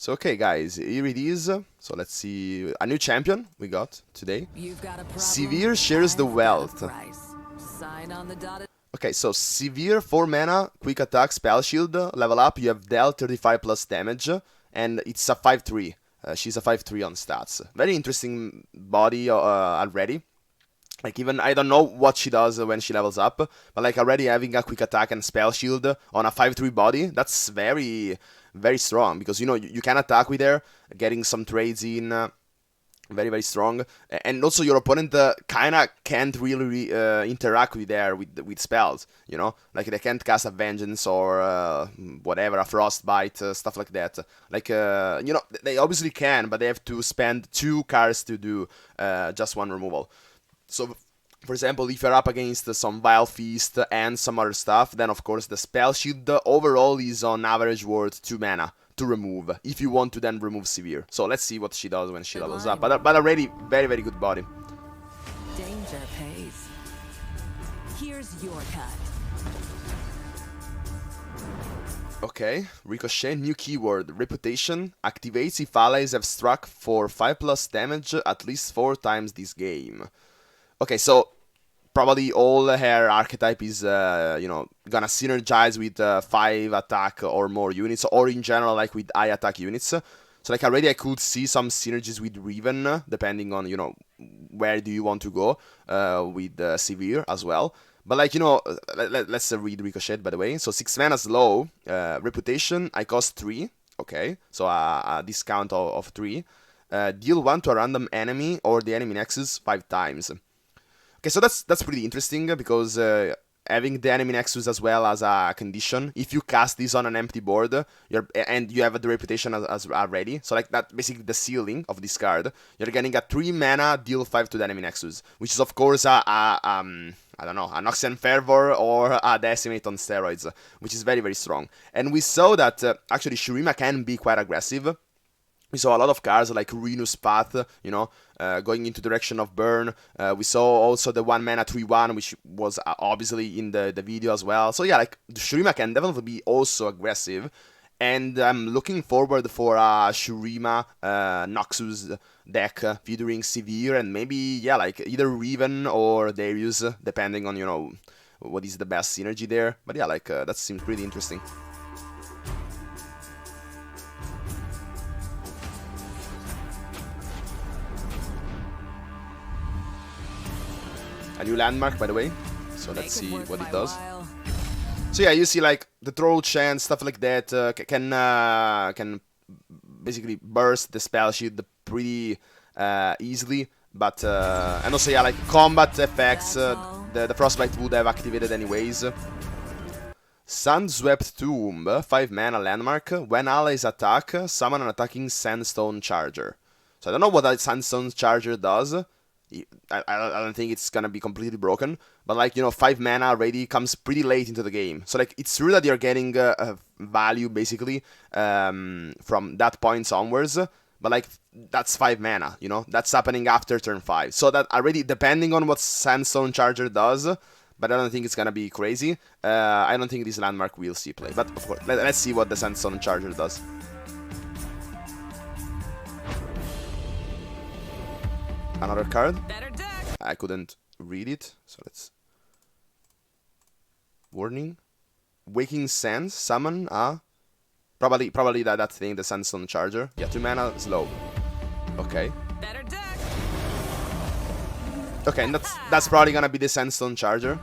So okay guys, here it is. So let's see, a new champion we got today. Sivir shares the wealth. Okay, so Sivir 4 mana, quick attack, spell shield, level up, you have dealt 35 plus damage, and it's a 5-3. She's a 5-3 on stats. Very interesting body already. Like, even, I don't know what she does when she levels up, but like already having a quick attack and spell shield on a 5-3 body, that's very, very strong, because, you know, you can attack with her, getting some trades in, very, very strong. And also your opponent kinda can't really interact with her with spells, you know? Like, they can't cast a Vengeance or whatever, a Frostbite, stuff like that. Like, you know, they obviously can, but they have to spend 2 cards to do just 1 removal. So, for example, if you're up against some Vile Feast and some other stuff, then of course the spell shield overall is on average worth 2 mana to remove, if you want to then remove Sivir. So let's see what she does when she levels up. But already, very, very good body. Danger pays. Here's your cut. Okay, Ricochet, new keyword, Reputation, activates if allies have struck for 5+ damage at least 4 times this game. Okay, so probably all her archetype is, you know, gonna synergize with 5 attack or more units, or in general, like with high attack units. So, like, already I could see some synergies with Riven, depending on, you know, where do you want to go with Sivir as well. But, like, you know, let's read Ricochet, by the way. So, 6 mana slow, Reputation, I cost 3, okay, so a discount of 3. Deal 1 to a random enemy or the enemy nexus 5 times. Okay, so that's pretty interesting, because having the enemy nexus as well as a condition, if you cast this on an empty board, and you have the Reputation as already, so like that basically the ceiling of this card, you're getting a 3 mana deal 5 to the enemy nexus, which is of course I don't know, a Noxian Fervor or a Decimate on steroids, which is very, very strong. And we saw that actually Shurima can be quite aggressive. We saw a lot of cards like Renus Path, you know, going into direction of Burn. We saw also the 1 mana 3/1, which was obviously in the video as well. So yeah, like, Shurima can definitely be also aggressive. And I'm looking forward for a Shurima Noxus deck featuring Sivir and maybe, yeah, like either Riven or Darius, depending on, you know, what is the best synergy there. But yeah, like, that seems pretty interesting. A new landmark, by the way, so let's see what it does. So yeah, you see, like, the throw chance, stuff like that, can basically burst the spell shield pretty easily, but and also, yeah, like, combat effects, the Frostbite would have activated anyways. Sandswept Tomb, 5 mana landmark. When allies attack, summon an attacking Sandstone Charger. So I don't know what that Sandstone Charger does. I don't think it's gonna be completely broken, but, like, you know, 5 mana already comes pretty late into the game. So, like, it's true that you're getting value basically from that point onwards, but, like, that's 5 mana, you know, that's happening after turn 5. So that already, depending on what Sandstone Charger does, but I don't think it's gonna be crazy. I don't think this landmark will see play, but of course, let's see what the Sandstone Charger does. Another card. I couldn't read it, so let's... Warning. Waking Sands, summon a... Probably that thing, the Sandstone Charger. Yeah, 2 mana, slow. Okay. Okay, and that's probably gonna be the Sandstone Charger.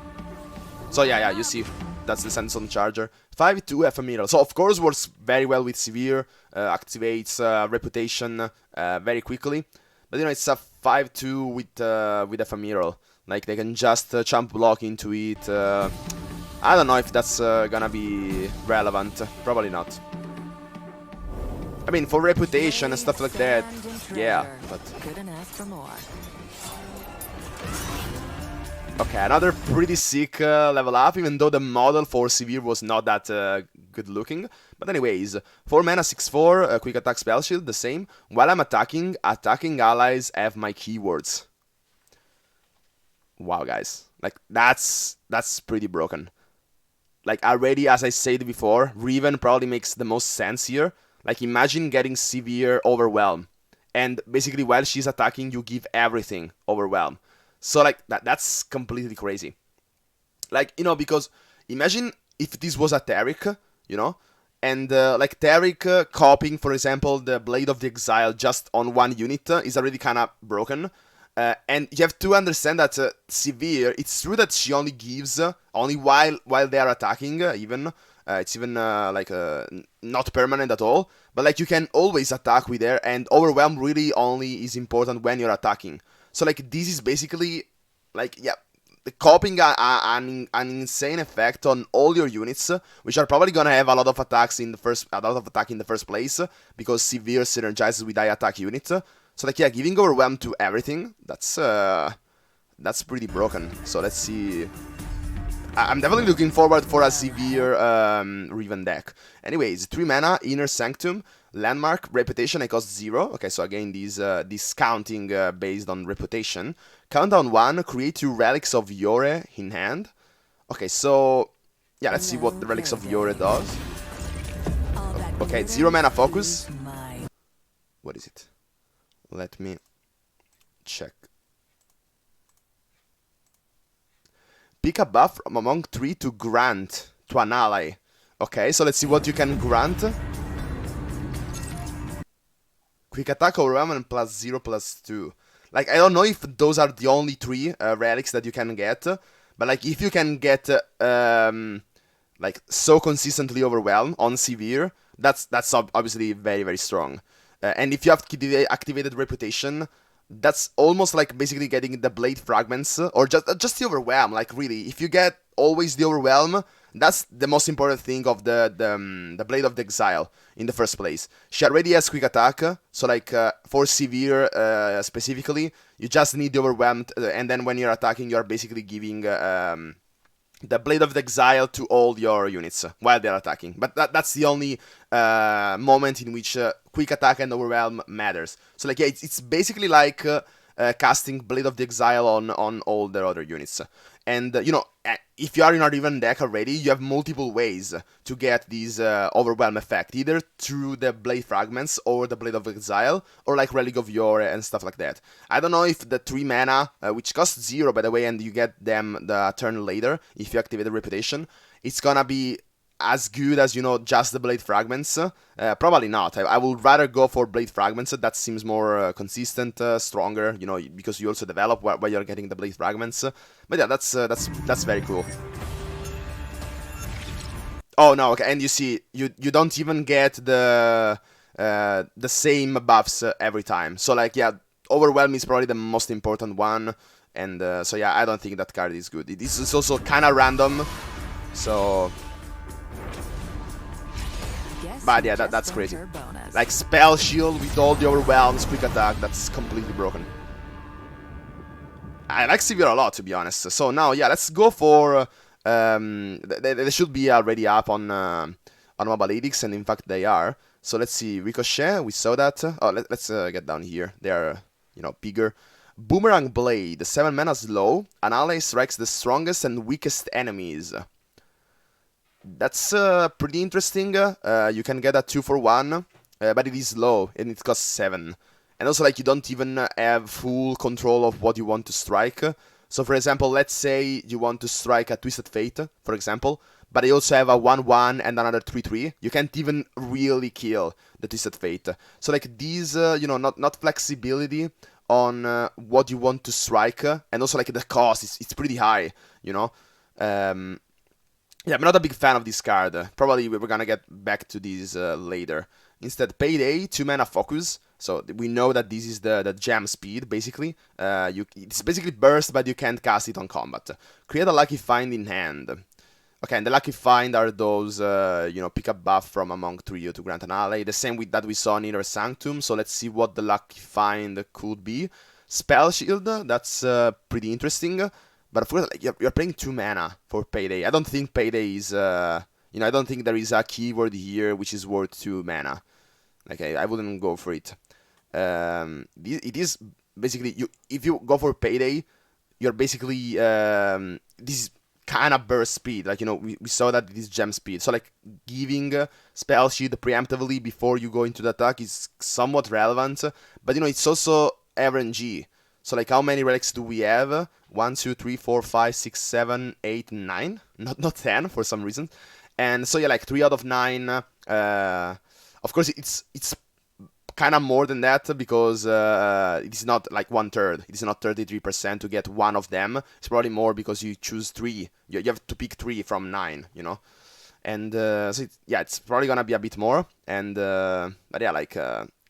So yeah, you see, that's the Sandstone Charger. 5-2 Ephemeral. So of course works very well with Sivir, activates Reputation very quickly. But, you know, it's a 5-2 with Ephemeral. Like, they can just jump block into it. I don't know if that's gonna be relevant. Probably not. I mean, for Reputation and stuff like that, yeah, but... Okay, another pretty sick level up, even though the model for Sivir was not that good looking. But anyways, 4 mana, 6/4, quick attack spell shield, the same. While I'm attacking allies have my keywords. Wow, guys. Like, that's pretty broken. Like, already, as I said before, Riven probably makes the most sense here. Like imagine getting Sivir Overwhelm, and basically while she's attacking, you give everything Overwhelm. So like that's completely crazy. Like because imagine if this was a Taric, you know, and like Taric copying, for example, the Blade of the Exile just on one unit is already kind of broken. And you have to understand that Sivir, it's true that she only gives only while they are attacking, even it's even not permanent at all. But like you can always attack with her, and overwhelm really only is important when you're attacking. So like this is basically like yeah, copying an insane effect on all your units, which are probably gonna have a lot of attacks in the first, a lot of attack in the first place, because Severe synergizes with high attack unit. So like yeah, giving overwhelm to everything, that's pretty broken. So let's see. I'm definitely looking forward for a severe Riven deck. Anyways, 3 mana, Inner Sanctum, Landmark, Reputation, I cost 0. Okay, so again, this counting based on Reputation. Countdown 1, create 2 Relics of Yore in hand. Okay, so yeah, let's see what the Relics of Yore does. Okay, 0 mana focus. What is it? Let me check. Pick a buff from among 3 to grant to an ally. Okay, so let's see what you can grant. Quick attack, overwhelm, and plus 0, plus 2. Like, I don't know if those are the only 3 relics that you can get. But, like, if you can get, like, so consistently overwhelmed on Severe, that's obviously very, very strong. And if you have activated Reputation, that's almost like basically getting the blade fragments, or just the overwhelm. Like really, if you get always the overwhelm, that's the most important thing of the blade of the exile in the first place. She already has quick attack, so like for severe specifically, you just need the overwhelm, and then when you're attacking, you're basically giving the Blade of the Exile to all your units while they're attacking. But that's the only moment in which quick attack and overwhelm matters. So like yeah, it's basically like casting Blade of the Exile on all the other units. And if you are in a Riven deck already, you have multiple ways to get this overwhelm effect, either through the Blade Fragments or the Blade of Exile, or like Relic of Yore and stuff like that. I don't know if the 3 mana, which costs 0 by the way, and you get them the turn later if you activate the Reputation, it's gonna be as good as, just the Blade Fragments. Probably not. I would rather go for Blade Fragments. That seems more consistent, stronger, because you also develop while you're getting the Blade Fragments. But yeah, that's very cool. Oh no, okay, and you see, you don't even get the same buffs every time. So like yeah, Overwhelm is probably the most important one, and so yeah, I don't think that card is good. This is also kind of random, so. But yeah, that's crazy. Like Spell Shield with all the overwhelms, quick attack, that's completely broken. I like Sivir a lot, to be honest. So now, yeah, let's go for... they should be already up on Mobile Edicts, and in fact they are. So let's see, Ricochet, we saw that. Oh, let's get down here. They are, bigger. Boomerang Blade, 7 mana slow. An ally strikes the strongest and weakest enemies. That's pretty interesting. You can get a 2-for-1, but it is low, and it costs 7. And also, like, you don't even have full control of what you want to strike. So, for example, let's say you want to strike a Twisted Fate, for example, but you also have a 1-1 and another 3-3. You can't even really kill the Twisted Fate. So, like, these, not flexibility on what you want to strike, and also, like, the cost, it's pretty high, Yeah, I'm not a big fan of this card. Probably we're gonna get back to this later. Instead, Payday, 2 mana focus. So we know that this is the jam speed, basically. It's basically burst, but you can't cast it on combat. Create a lucky find in hand. Okay, and the lucky find are those, pick a buff from among 3 to grant an ally. The same with that we saw in Inner Sanctum. So let's see what the lucky find could be. Spell Shield, that's pretty interesting. But of course, like, you're paying 2 mana for Payday. I don't think Payday is, I don't think there is a keyword here which is worth 2 mana. Like, I wouldn't go for it. It is basically, if you go for Payday, you're basically, this is kind of burst speed. Like, we saw that it is gem speed. So, like, giving spell shield preemptively before you go into the attack is somewhat relevant. But, it's also RNG. So, like, how many relics do we have? 1, 2, 3, 4, 5, 6, 7, 8, 9. Not 10 for some reason. And so, yeah, like, 3 out of 9. Of course, it's kind of more than that because it is not like 1/3. It is not 33% to get one of them. It's probably more because you choose 3. You have to pick 3 from 9, And so it's probably gonna be a bit more. And but yeah, like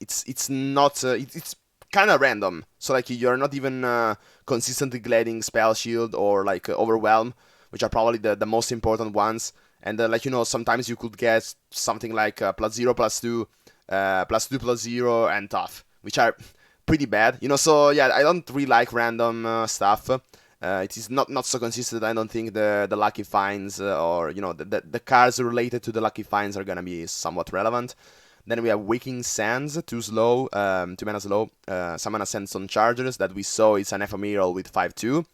it's not it's kind of random. So like you're not even consistently getting spell shield or like overwhelm, which are probably the most important ones. And like sometimes you could get something like +0, +2, +2, +0, and tough, which are pretty bad. So yeah, I don't really like random stuff. It is not so consistent. I don't think the lucky finds or the cards related to the lucky finds are gonna be somewhat relevant. Then we have Waking Sands, 2 slow, 2 mana slow. Summon a Sandstone Chargers that we saw it's an ephemeral with 5/2.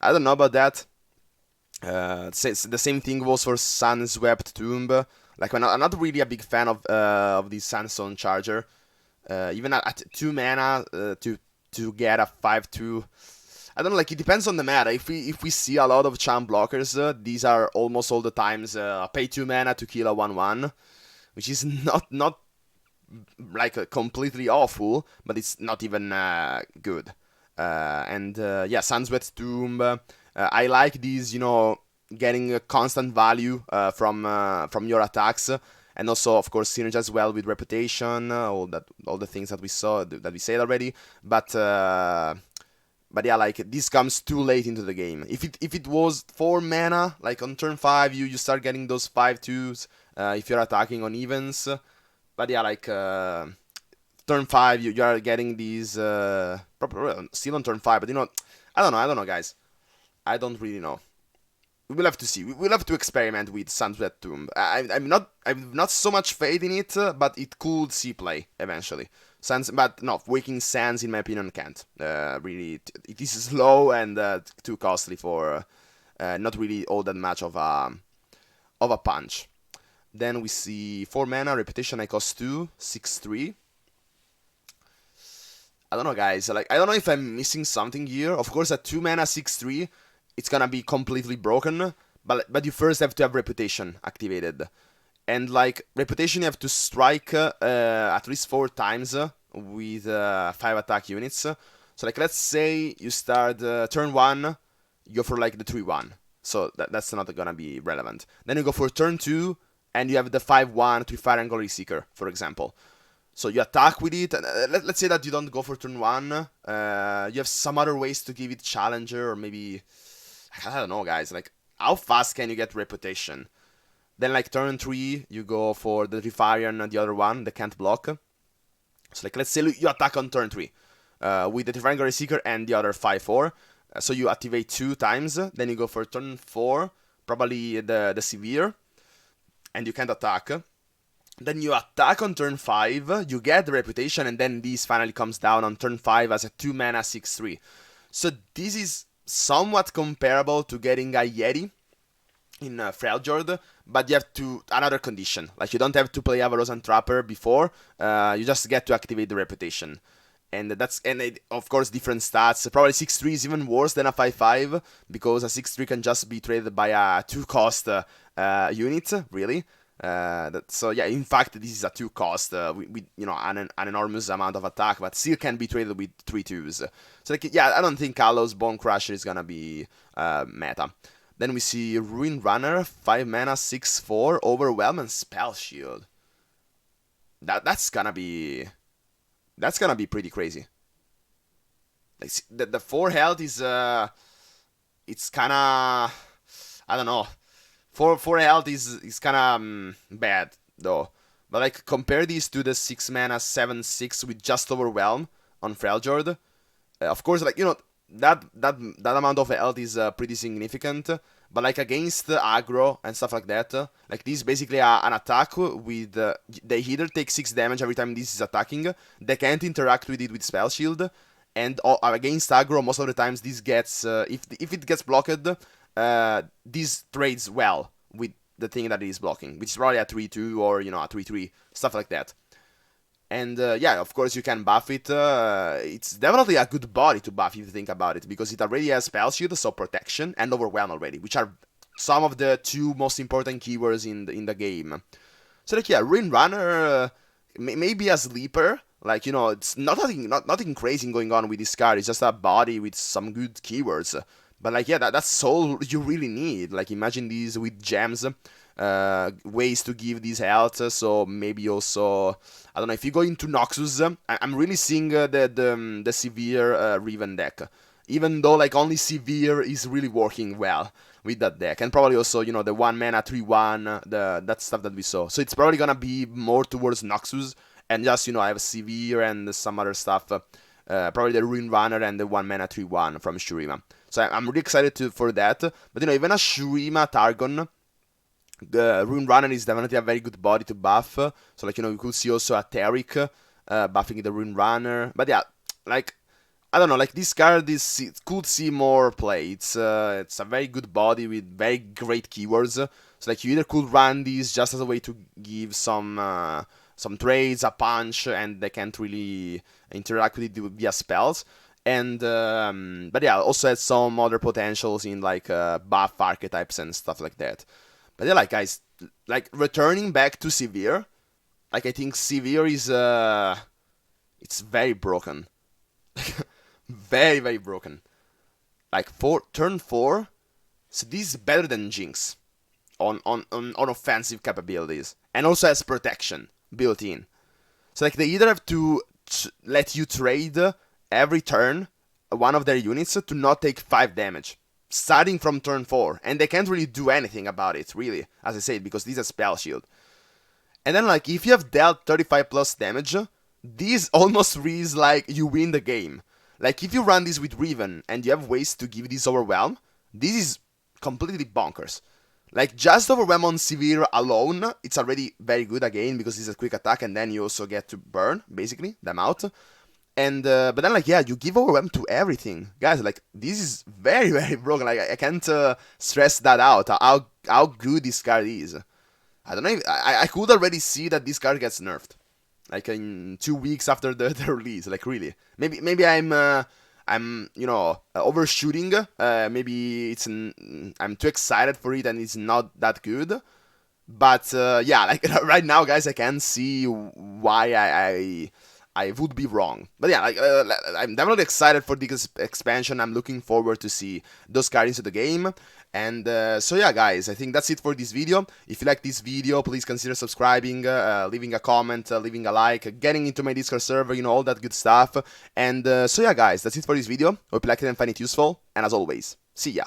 I don't know about that. The same thing was for Sunswept Tomb. Like I'm not really a big fan of the Sandstone Charger. Even at 2 mana to get a 5/2. I don't know, like it depends on the meta. If we see a lot of charm blockers, these are almost all the times pay 2 mana to kill a 1/1, which is not like completely awful, but it's not even good. And yeah, Sunswept Tomb. I like these, getting a constant value from your attacks, and also of course synergize well with reputation, all the things that we saw that we said already. But yeah, like this comes too late into the game. If it was 4 mana, like on turn 5, you start getting those 5/2s if you're attacking on evens. But yeah, like turn 5, you are getting these still on turn 5. But I don't know, guys. I don't really know. We'll have to see. We'll have to experiment with Sunset Tomb. I'm not so much faith in it, but it could see play eventually. But no, Waking Sands, in my opinion, can't. Really, it is slow and too costly for not really all that much of a punch. Then we see 4 mana, Reputation I cost 2, 6/3. I don't know, guys. Like I don't know if I'm missing something here. Of course, at 2 mana, 6/3, it's gonna be completely broken. But you first have to have Reputation activated. And like Reputation, you have to strike at least 4 times with 5 attack units. So like let's say you start turn 1, you go for like the 3/1. So that's not gonna be relevant. Then you go for turn 2, and you have the 5/1 to Fire and Glory Seeker, for example. So you attack with it. And, let's say that you don't go for turn 1. You have some other ways to give it Challenger, or maybe I don't know, guys. Like how fast can you get Reputation? Then like turn 3, you go for the Trifarian, the other one, that can't block. So like let's say you attack on turn 3 with the Trifarian Glory Seeker and the other 5/4. So you activate 2 times. Then you go for turn 4, probably the Sivir, and you can't attack. Then you attack on turn 5, you get the Reputation, and then this finally comes down on turn 5 as a 2 mana 6/3. So this is somewhat comparable to getting a Yeti in Freljord, but you have another condition. Like you don't have to play Avarosan Trapper before, you just get to activate the Reputation. And of course different stats. Probably 6/3 is even worse than a 5/5 because a 6/3 can just be traded by a 2-cost unit, really. So yeah, in fact this is a 2-cost with an enormous amount of attack, but still can be traded with 3/2s. So like yeah, I don't think Kalos Bone Crusher is gonna be meta. Then we see Ruin Runner, 5 mana, 6/4, Overwhelm and Spell Shield. That's gonna be pretty crazy. Like the 4 health is it's kind of, I don't know. 4 health is kind of bad though. But like compare these to the 6 mana 7/6 with just Overwhelm on Freljord. Of course, like that amount of health is pretty significant. But like against aggro and stuff like that, like this basically an attack with they either take 6 damage every time this is attacking. They can't interact with it with Spell Shield, and against aggro most of the times this gets if it gets blocked, this trades well with the thing that it is blocking, which is probably a 3-2 or, a 3-3, stuff like that. And yeah, of course you can buff it. It's definitely a good body to buff if you think about it, because it already has Spell Shield, so protection, and Overwhelm already, which are some of the two most important keywords in the game. So like, yeah, Ring Runner maybe a sleeper. Like, it's nothing crazy going on with this card. It's just a body with some good keywords. But like, yeah, that's all you really need. Like, imagine these with gems, ways to give these health. So maybe also, I don't know, if you go into Noxus, I'm really seeing the Sivir Reveal deck. Even though like only Sivir is really working well with that deck, and probably also the 1 mana 3/1, that stuff that we saw. So it's probably gonna be more towards Noxus, and just I have Sivir and some other stuff. Probably the Rune Runner and the 1 mana 3/1 from Shurima. So I'm really excited for that. But even a Shurima Targon, the Rune Runner is definitely a very good body to buff. So like we could see also a Taric buffing the Rune Runner. But yeah, like, I don't know, like this card could see more play. It's a very good body with very great keywords. So like you either could run these just as a way to give some trades, a punch, and they can't really interact with it via spells. And but yeah, also has some other potentials in like buff archetypes and stuff like that. But yeah, like guys, like returning back to Sivir, like I think Sivir is it's very broken. Very, very broken. Like for turn 4, so this is better than Jinx on offensive capabilities, and also has protection built in. So like they either have to let you trade every turn one of their units to not take 5 damage, starting from turn 4, and they can't really do anything about it, really, as I said, because this is a spell shield. And then like if you have dealt 35 plus damage, this almost reads like you win the game. Like, if you run this with Riven and you have ways to give this Overwhelm, this is completely bonkers. Like, just Overwhelm on Sivir alone, it's already very good again, because it's a quick attack, and then you also get to burn, basically, them out. And, but then, like, yeah, you give Overwhelm to everything. Guys, like, this is very, very broken. Like, I can't stress that out, how good this card is. I don't know, I could already see that this card gets nerfed. Like in 2 weeks after the release, like really. Maybe I'm overshooting. Maybe I'm too excited for it and it's not that good. But yeah, like right now, guys, I can see why I would be wrong. But yeah, like I'm definitely excited for this expansion. I'm looking forward to see those cards into the game. And so yeah, guys, I think that's it for this video. If you like this video, please consider subscribing, leaving a comment, leaving a like, getting into my Discord server, all that good stuff. And so yeah, guys, that's it for this video. Hope you liked it and find it useful. And as always, see ya.